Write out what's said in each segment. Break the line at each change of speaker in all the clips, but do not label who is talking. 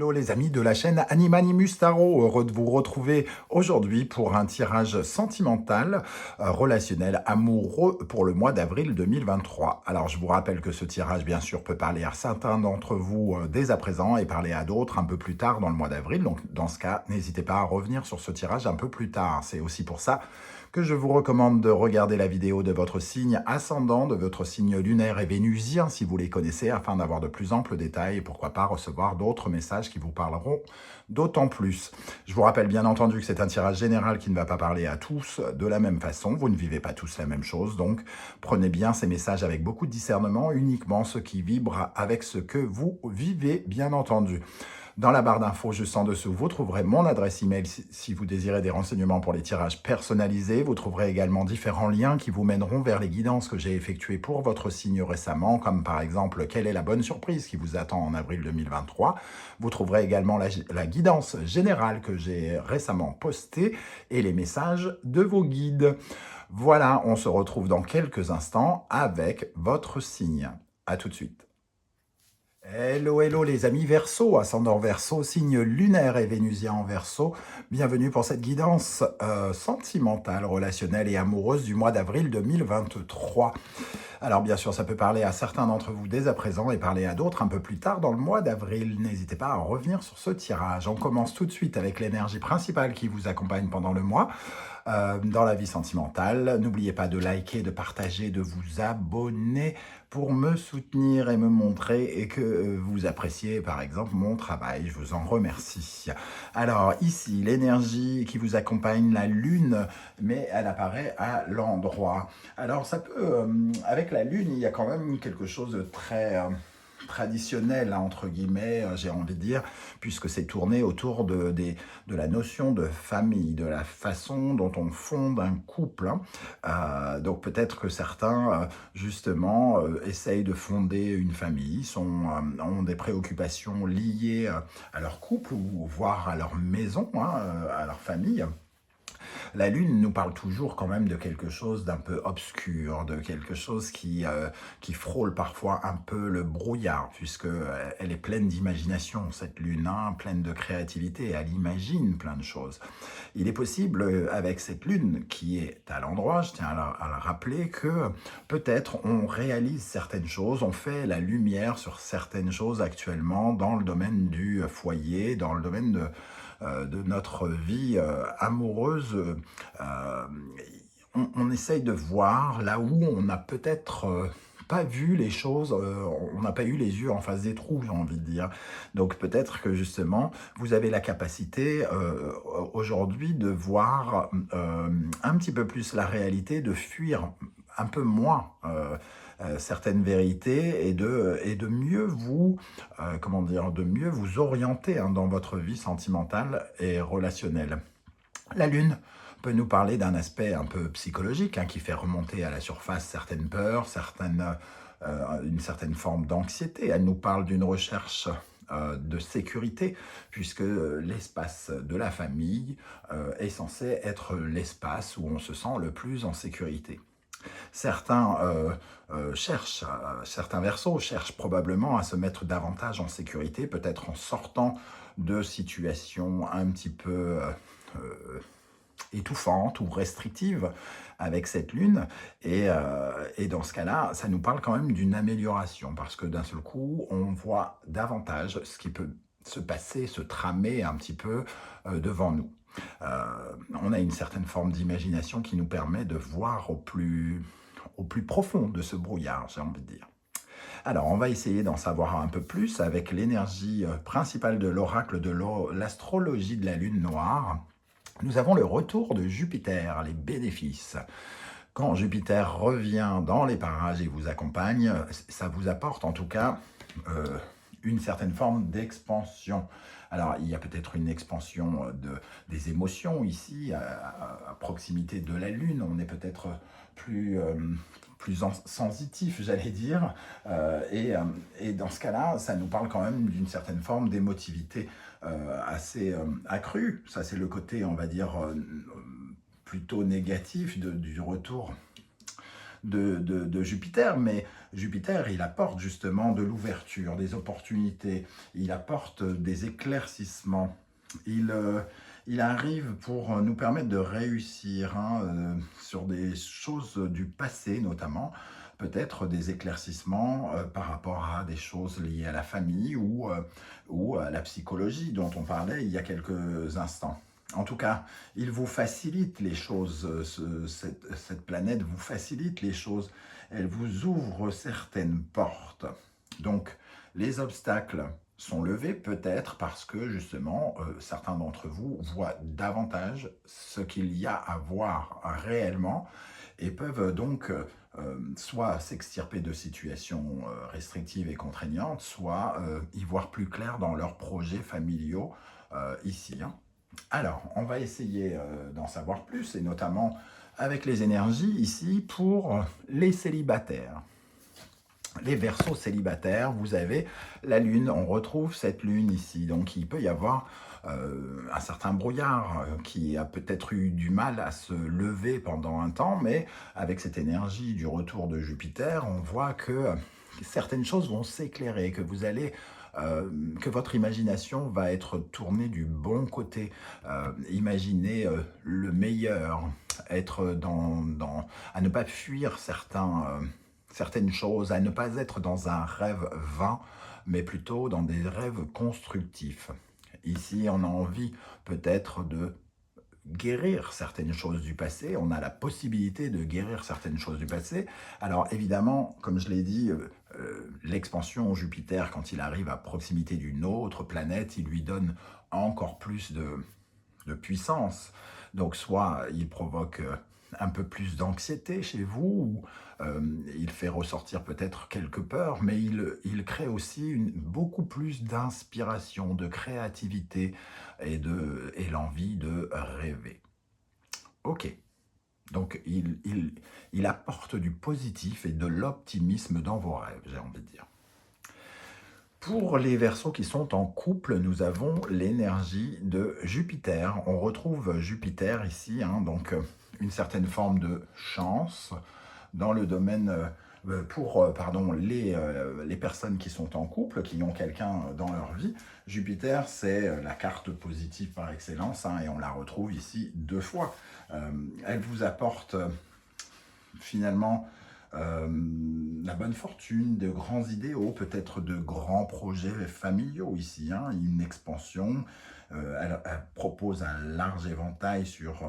Hello les amis de la chaîne Animanimus Tarot, heureux de vous retrouver aujourd'hui pour un tirage sentimental, relationnel, amoureux pour le mois d'avril 2023. Alors je vous rappelle que ce tirage bien sûr peut parler à certains d'entre vous dès à présent et parler à d'autres un peu plus tard dans le mois d'avril. Donc dans ce cas, n'hésitez pas à revenir sur ce tirage un peu plus tard. C'est aussi pour ça que je vous recommande de regarder la vidéo de votre signe ascendant, de votre signe lunaire et vénusien si vous les connaissez, afin d'avoir de plus amples détails et pourquoi pas recevoir d'autres messages qui vous parleront d'autant plus. Je vous rappelle bien entendu que c'est un tirage général qui ne va pas parler à tous de la même façon. Vous ne vivez pas tous la même chose, donc prenez bien ces messages avec beaucoup de discernement, uniquement ceux qui vibrent avec ce que vous vivez, bien entendu. Dans la barre d'infos juste en dessous, vous trouverez mon adresse email si vous désirez des renseignements pour les tirages personnalisés. Vous trouverez également différents liens qui vous mèneront vers les guidances que j'ai effectuées pour votre signe récemment, comme par exemple quelle est la bonne surprise qui vous attend en avril 2023. Vous trouverez également la guidance générale que j'ai récemment postée et les messages de vos guides. Voilà, on se retrouve dans quelques instants avec votre signe. À tout de suite. Hello, hello les amis Verseau, ascendant Verseau, signe lunaire et vénusien en Verseau. Bienvenue pour cette guidance sentimentale, relationnelle et amoureuse du mois d'avril 2023. Alors bien sûr, ça peut parler à certains d'entre vous dès à présent et parler à d'autres un peu plus tard dans le mois d'avril. N'hésitez pas à revenir sur ce tirage. On commence tout de suite avec l'énergie principale qui vous accompagne pendant le mois. Dans la vie sentimentale, n'oubliez pas de liker, de partager, de vous abonner pour me soutenir et me montrer et que vous appréciez par exemple mon travail. Je vous en remercie. Alors ici, l'énergie qui vous accompagne, la lune, mais elle apparaît à l'endroit. Alors ça peut, avec la lune, il y a quand même quelque chose de très traditionnel, hein, entre guillemets, j'ai envie de dire, puisque c'est tourné autour de la notion de famille, de la façon dont on fonde un couple. Hein. Donc peut-être que certains, justement, essayent de fonder une famille, ont des préoccupations liées à leur couple, ou voire à leur maison, hein, à leur famille. La Lune nous parle toujours quand même de quelque chose d'un peu obscur, de quelque chose qui frôle parfois un peu le brouillard, puisque elle est pleine d'imagination, cette Lune, hein, pleine de créativité, elle imagine plein de choses. Il est possible, avec cette Lune qui est à l'endroit, je tiens à le rappeler, que peut-être on réalise certaines choses, on fait la lumière sur certaines choses actuellement dans le domaine du foyer, dans le domaine de notre vie amoureuse. On essaye de voir là où on n'a peut-être pas vu les choses, on n'a pas eu les yeux en face des trous, j'ai envie de dire. Donc peut-être que justement, vous avez la capacité aujourd'hui de voir un petit peu plus la réalité, de fuir un peu moins certaines vérités et de mieux vous, comment dire, de mieux vous orienter, hein, dans votre vie sentimentale et relationnelle. La Lune peut nous parler d'un aspect un peu psychologique, hein, qui fait remonter à la surface certaines peurs, une certaine forme d'anxiété. Elle nous parle d'une recherche de sécurité, puisque l'espace de la famille est censé être l'espace où on se sent le plus en sécurité. Certains certains Verseaux cherchent probablement à se mettre davantage en sécurité, peut-être en sortant de situations un petit peu étouffante ou restrictive avec cette lune, et dans ce cas-là, ça nous parle quand même d'une amélioration, parce que d'un seul coup, on voit davantage ce qui peut se passer, se tramer un petit peu devant nous. On a une certaine forme d'imagination qui nous permet de voir au plus profond de ce brouillard, j'ai envie de dire. Alors, on va essayer d'en savoir un peu plus avec l'énergie principale de l'oracle de l'astrologie de la lune noire. Nous avons le retour de Jupiter, les bénéfices. Quand Jupiter revient dans les parages et vous accompagne, ça vous apporte en tout cas une certaine forme d'expansion. Alors, il y a peut-être une expansion des émotions ici, à proximité de la Lune. On est peut-être plus sensitif, j'allais dire. Et dans ce cas-là, ça nous parle quand même d'une certaine forme d'émotivité assez accrue. Ça, c'est le côté, on va dire, plutôt négatif du retour de Jupiter, mais Jupiter, il apporte justement de l'ouverture, des opportunités, il apporte des éclaircissements. Il arrive pour nous permettre de réussir sur des choses du passé notamment, peut-être des éclaircissements par rapport à des choses liées à la famille ou à la psychologie dont on parlait il y a quelques instants. En tout cas, il vous facilite les choses, cette planète vous facilite les choses, elle vous ouvre certaines portes. Donc, les obstacles sont levés peut-être parce que justement, certains d'entre vous voient davantage ce qu'il y a à voir réellement et peuvent donc soit s'extirper de situations restrictives et contraignantes, soit y voir plus clair dans leurs projets familiaux ici. Alors, on va essayer d'en savoir plus, et notamment avec les énergies ici pour les célibataires. Les Verseaux célibataires, vous avez la Lune, on retrouve cette Lune ici, donc il peut y avoir un certain brouillard qui a peut-être eu du mal à se lever pendant un temps, mais avec cette énergie du retour de Jupiter, on voit que certaines choses vont s'éclairer, que vous allez que votre imagination va être tournée du bon côté, imaginer le meilleur, être à ne pas fuir certaines choses, à ne pas être dans un rêve vain, mais plutôt dans des rêves constructifs. Ici, on a envie peut-être de guérir certaines choses du passé, on a la possibilité de guérir certaines choses du passé. Alors évidemment, comme je l'ai dit, l'expansion Jupiter, quand il arrive à proximité d'une autre planète, il lui donne encore plus de puissance. Donc soit il provoque un peu plus d'anxiété chez vous, ou il fait ressortir peut-être quelques peurs, mais il crée aussi beaucoup plus d'inspiration, de créativité et l'envie de rêver. Ok, donc il apporte du positif et de l'optimisme dans vos rêves, j'ai envie de dire. Pour les Verseaux qui sont en couple, nous avons l'énergie de Jupiter. On retrouve Jupiter ici, donc une certaine forme de chance dans le domaine pour les personnes qui sont en couple, qui ont quelqu'un dans leur vie. Jupiter, c'est la carte positive par excellence, et on la retrouve ici 2 fois. Elle vous apporte finalement la bonne fortune, de grands idéaux, peut-être de grands projets familiaux ici, une expansion. Elle propose un large éventail sur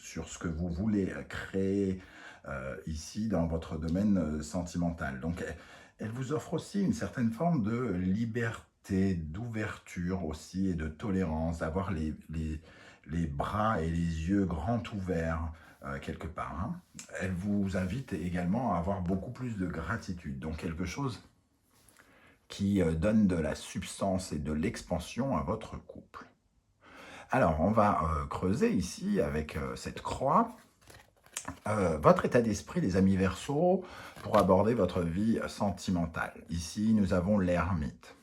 ce que vous voulez créer ici dans votre domaine sentimental. Donc elle vous offre aussi une certaine forme de liberté, d'ouverture aussi et de tolérance, d'avoir les bras et les yeux grands ouverts quelque part. Elle vous invite également à avoir beaucoup plus de gratitude, donc quelque chose qui donne de la substance et de l'expansion à votre couple. Alors, on va creuser ici avec cette croix votre état d'esprit, les amis Verseaux, pour aborder votre vie sentimentale. Ici, nous avons l'ermite.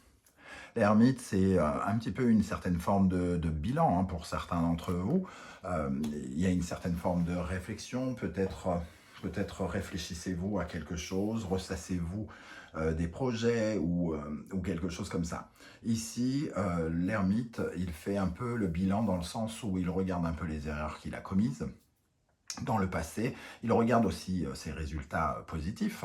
L'ermite, c'est un petit peu une certaine forme de bilan pour certains d'entre vous. Il y a une certaine forme de réflexion, peut-être réfléchissez-vous à quelque chose, ressassez-vous des projets ou quelque chose comme ça. Ici, l'ermite, il fait un peu le bilan dans le sens où il regarde un peu les erreurs qu'il a commises dans le passé. Il regarde aussi ses résultats positifs.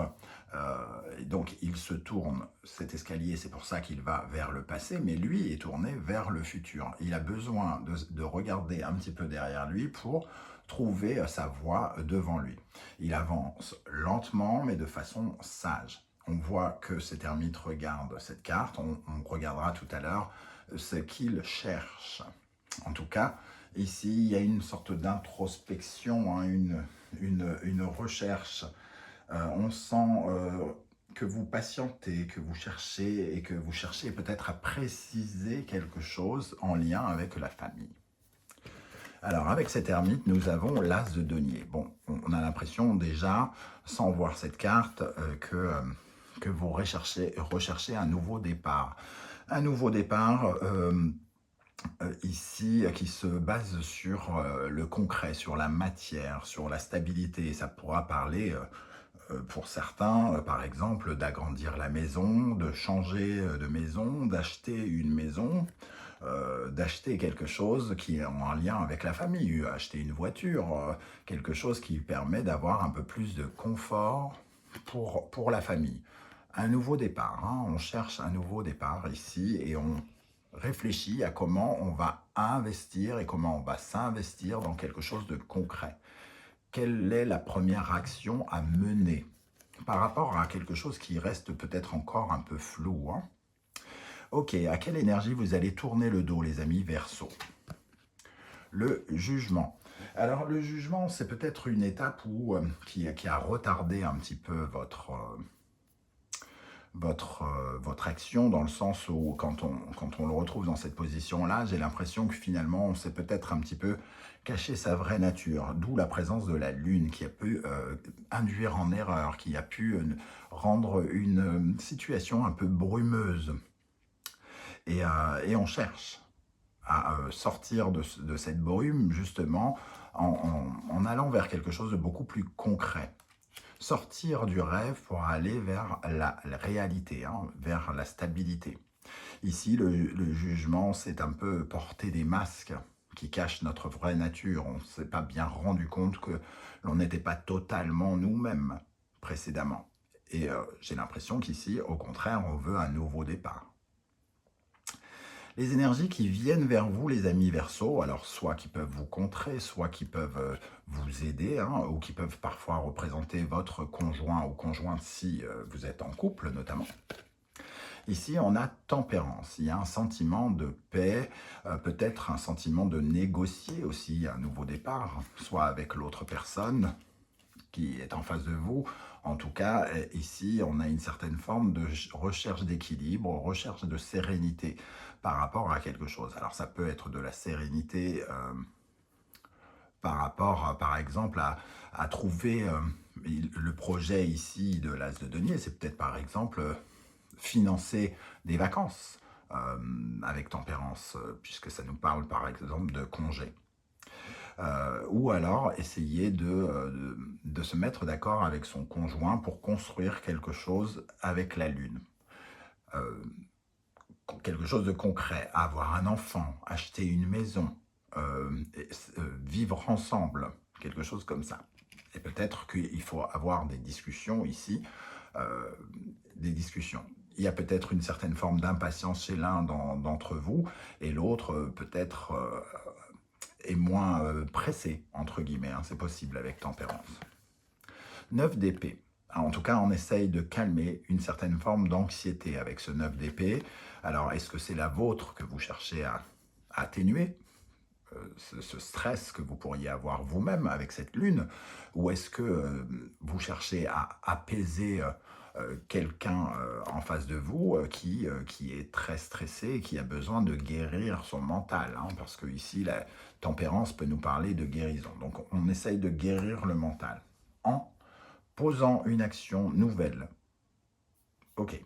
Donc, il se tourne, cet escalier, c'est pour ça qu'il va vers le passé, mais lui est tourné vers le futur. Il a besoin de regarder un petit peu derrière lui pour trouver sa voie devant lui. Il avance lentement, mais de façon sage. On voit que cet ermite regarde cette carte. On regardera tout à l'heure ce qu'il cherche. En tout cas, ici, il y a une sorte d'introspection, une recherche. On sent que vous patientez, que vous cherchez, et que vous cherchez peut-être à préciser quelque chose en lien avec la famille. Alors, avec cet ermite, nous avons l'as de denier. Bon, on a l'impression déjà, sans voir cette carte, que vous recherchez un nouveau départ. Un nouveau départ ici, qui se base sur le concret, sur la matière, sur la stabilité. Ça pourra parler pour certains, par exemple, d'agrandir la maison, de changer de maison, d'acheter une maison, d'acheter quelque chose qui est en lien avec la famille, acheter une voiture, quelque chose qui permet d'avoir un peu plus de confort pour la famille. Un nouveau départ, hein, on cherche un nouveau départ ici et on réfléchit à comment on va investir et comment on va s'investir dans quelque chose de concret. Quelle est la première action à mener par rapport à quelque chose qui reste peut-être encore un peu flou, hein? Ok, à quelle énergie vous allez tourner le dos, les amis Verseau? Le jugement. Alors, le jugement, c'est peut-être une étape qui a retardé un petit peu votre action, dans le sens où quand on le retrouve dans cette position-là, j'ai l'impression que finalement, on s'est peut-être un petit peu caché sa vraie nature, d'où la présence de la Lune qui a pu induire en erreur, qui a pu rendre une situation un peu brumeuse. Et on cherche à sortir de cette brume, justement, en allant vers quelque chose de beaucoup plus concret. Sortir du rêve pour aller vers la réalité, hein, vers la stabilité. Ici, le jugement, c'est un peu porter des masques qui cachent notre vraie nature. On ne s'est pas bien rendu compte que l'on n'était pas totalement nous-mêmes précédemment. Et j'ai l'impression qu'ici, au contraire, on veut un nouveau départ. Les énergies qui viennent vers vous, les amis Verseau, alors soit qui peuvent vous contrer, soit qui peuvent vous aider, hein, ou qui peuvent parfois représenter votre conjoint ou conjointe si vous êtes en couple notamment. Ici, on a tempérance. Il y a un sentiment de paix, peut-être un sentiment de négocier aussi un nouveau départ, soit avec l'autre personne qui est en face de vous. En tout cas, ici, on a une certaine forme de recherche d'équilibre, recherche de sérénité par rapport à quelque chose. Alors, ça peut être de la sérénité par rapport, par exemple, à trouver le projet ici de l'As de denier. C'est peut-être, par exemple, financer des vacances avec tempérance, puisque ça nous parle, par exemple, de congés. Ou alors essayer de se mettre d'accord avec son conjoint pour construire quelque chose avec la Lune. Quelque chose de concret, avoir un enfant, acheter une maison, vivre ensemble, quelque chose comme ça. Et peut-être qu'il faut avoir des discussions ici, des discussions. Il y a peut-être une certaine forme d'impatience chez l'un d'entre vous, et l'autre peut-être est moins pressé, entre guillemets, hein, c'est possible avec tempérance. 9 d'épée. En tout cas, on essaye de calmer une certaine forme d'anxiété avec ce 9 d'épée. Alors, est-ce que c'est la vôtre que vous cherchez à atténuer, ce stress que vous pourriez avoir vous-même avec cette lune, ou est-ce que vous cherchez à apaiser quelqu'un en face de vous qui est très stressé et qui a besoin de guérir son mental, hein, parce que ici, la tempérance peut nous parler de guérison. Donc, on essaye de guérir le mental en posant une action nouvelle. Ok.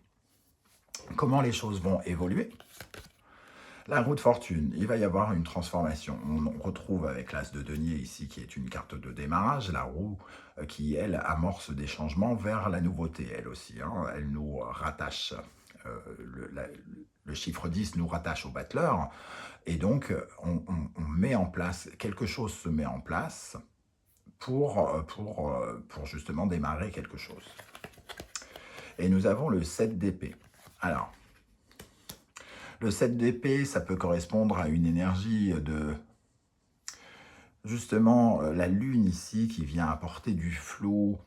Comment les choses vont évoluer? La roue de fortune, il va y avoir une transformation. On retrouve avec l'As de denier ici, qui est une carte de démarrage, la roue qui, elle, amorce des changements vers la nouveauté, elle aussi. Hein. Elle nous rattache, le chiffre 10 nous rattache au battleur, et donc on met en place, quelque chose se met en place pour justement démarrer quelque chose. Et nous avons le 7 d'épée. Alors, le 7 d'épée, ça peut correspondre à une énergie de, justement, la lune ici qui vient apporter du flou.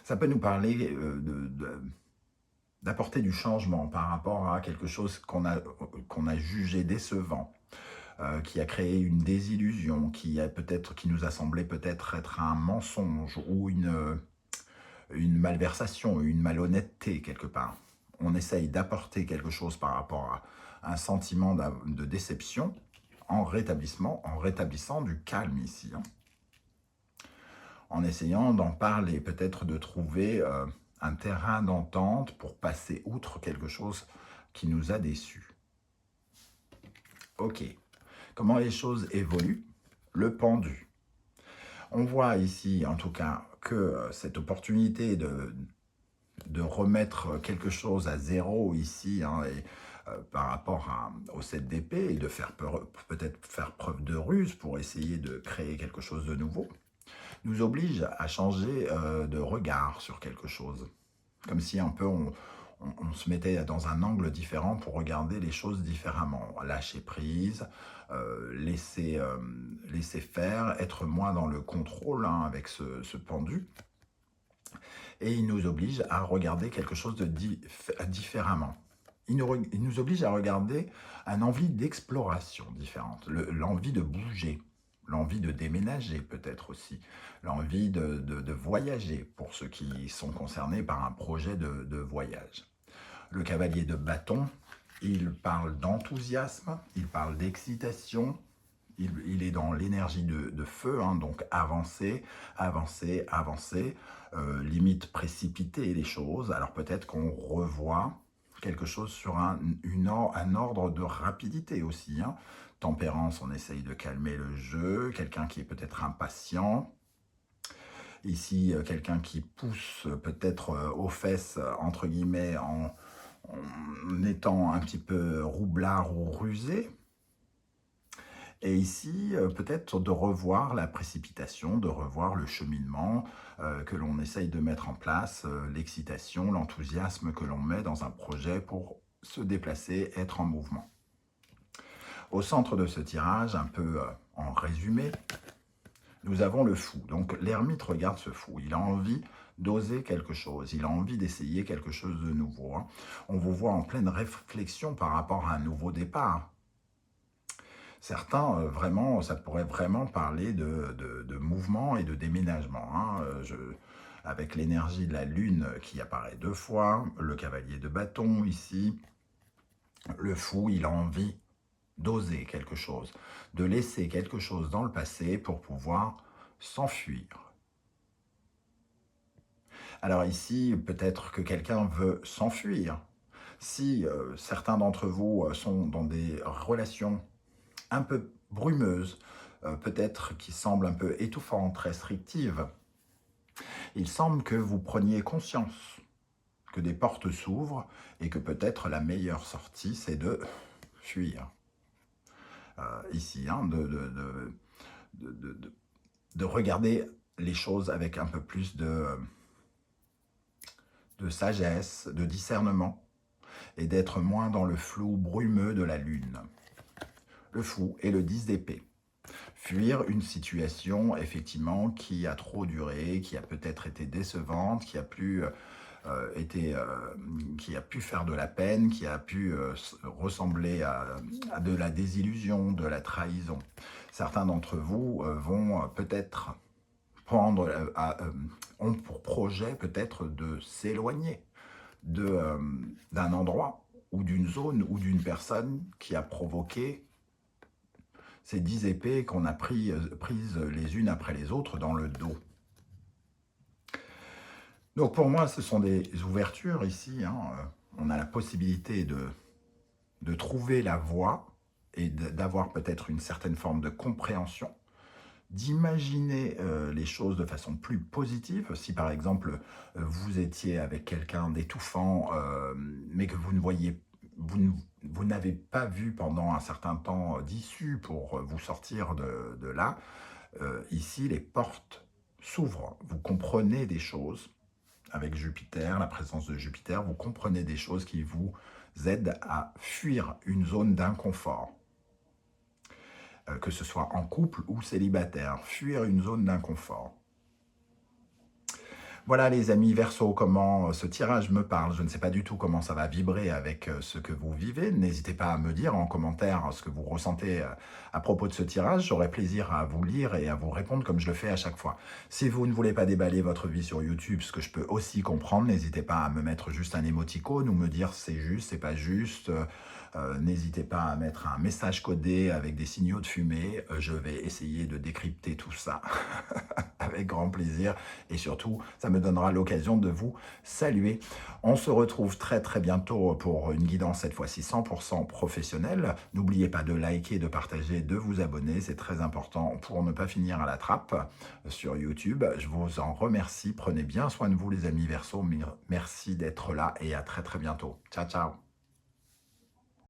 Ça peut nous parler d'apporter du changement par rapport à quelque chose qu'on a jugé décevant, qui a créé une désillusion, qui nous a semblé peut-être être un mensonge ou une malversation, une malhonnêteté quelque part. On essaye d'apporter quelque chose par rapport à un sentiment de déception en rétablissant du calme ici. Hein. En essayant d'en parler, peut-être de trouver un terrain d'entente pour passer outre quelque chose qui nous a déçus. Ok. Comment les choses évoluent? Le pendu. On voit ici, en tout cas, que cette opportunité de remettre quelque chose à zéro ici, hein, et, par rapport au 7 d'épée, et de faire peut-être faire preuve de ruse pour essayer de créer quelque chose de nouveau, nous oblige à changer de regard sur quelque chose. Comme si un peu on se mettait dans un angle différent pour regarder les choses différemment. Lâcher prise, laisser faire, être moins dans le contrôle, hein, avec ce pendu. Et il nous oblige à regarder quelque chose de différemment. Il nous oblige à regarder une envie d'exploration différente, l'envie de bouger, l'envie de déménager peut-être aussi, l'envie de voyager pour ceux qui sont concernés par un projet de voyage. Le cavalier de bâton, il parle d'enthousiasme, il parle d'excitation, il est dans l'énergie de feu, hein, donc avancer, avancer, avancer, limite précipiter les choses. Alors peut-être qu'on revoit quelque chose sur un ordre de rapidité aussi, hein. Tempérance, on essaye de calmer le jeu, quelqu'un qui est peut-être impatient. Ici, quelqu'un qui pousse peut-être aux fesses, entre guillemets, en étant un petit peu roublard ou rusé. Et ici, peut-être de revoir la précipitation, de revoir le cheminement que l'on essaye de mettre en place, l'excitation, l'enthousiasme que l'on met dans un projet pour se déplacer, être en mouvement. Au centre de ce tirage, un peu en résumé, nous avons le fou. Donc l'ermite regarde ce fou, il a envie d'oser quelque chose, il a envie d'essayer quelque chose de nouveau, hein. On vous voit en pleine réflexion par rapport à un nouveau départ. Certains, vraiment, ça pourrait vraiment parler de mouvement et de déménagement, hein. Avec l'énergie de la lune qui apparaît 2 fois, le cavalier de bâton ici, le fou, il a envie d'oser quelque chose, de laisser quelque chose dans le passé pour pouvoir s'enfuir. Alors ici, peut-être que quelqu'un veut s'enfuir. Si certains d'entre vous sont dans des relations un peu brumeuse, peut-être qui semble un peu étouffante, restrictive, il semble que vous preniez conscience que des portes s'ouvrent et que peut-être la meilleure sortie, c'est de fuir. Ici, hein, de regarder les choses avec un peu plus de sagesse, de discernement, et d'être moins dans le flou brumeux de la lune. Le fou et le 10 d'épée. Fuir une situation, effectivement, qui a trop duré, qui a peut-être été décevante, qui a pu faire de la peine, qui a pu ressembler à de la désillusion, de la trahison. Certains d'entre vous vont peut-être ont pour projet peut-être de s'éloigner d'un endroit ou d'une zone ou d'une personne qui a provoqué ces 10 épées qu'on a prises les unes après les autres dans le dos. Donc pour moi, ce sont des ouvertures ici, hein. On a la possibilité de trouver la voie et d'avoir peut-être une certaine forme de compréhension, d'imaginer les choses de façon plus positive. Si par exemple, vous étiez avec quelqu'un d'étouffant, mais que vous ne voyez vous n'avez pas vu pendant un certain temps d'issue pour vous sortir de là, ici les portes s'ouvrent, vous comprenez des choses, avec Jupiter, la présence de Jupiter, vous comprenez des choses qui vous aident à fuir une zone d'inconfort, que ce soit en couple ou célibataire, fuir une zone d'inconfort. Voilà les amis Verseau, comment ce tirage me parle. Je ne sais pas du tout comment ça va vibrer avec ce que vous vivez. N'hésitez pas à me dire en commentaire ce que vous ressentez à propos de ce tirage. J'aurai plaisir à vous lire et à vous répondre comme je le fais à chaque fois. Si vous ne voulez pas déballer votre vie sur YouTube, ce que je peux aussi comprendre, n'hésitez pas à me mettre juste un émoticône ou me dire c'est juste, c'est pas juste. N'hésitez pas à mettre un message codé avec des signaux de fumée. Je vais essayer de décrypter tout ça avec grand plaisir. Et surtout, ça me donnera l'occasion de vous saluer. On se retrouve très très bientôt pour une guidance cette fois-ci 100% professionnelle. N'oubliez pas de liker, de partager, de vous abonner. C'est très important pour ne pas finir à la trappe sur YouTube. Je vous en remercie. Prenez bien soin de vous les amis Verseaux. Merci d'être là et à très très bientôt. Ciao ciao.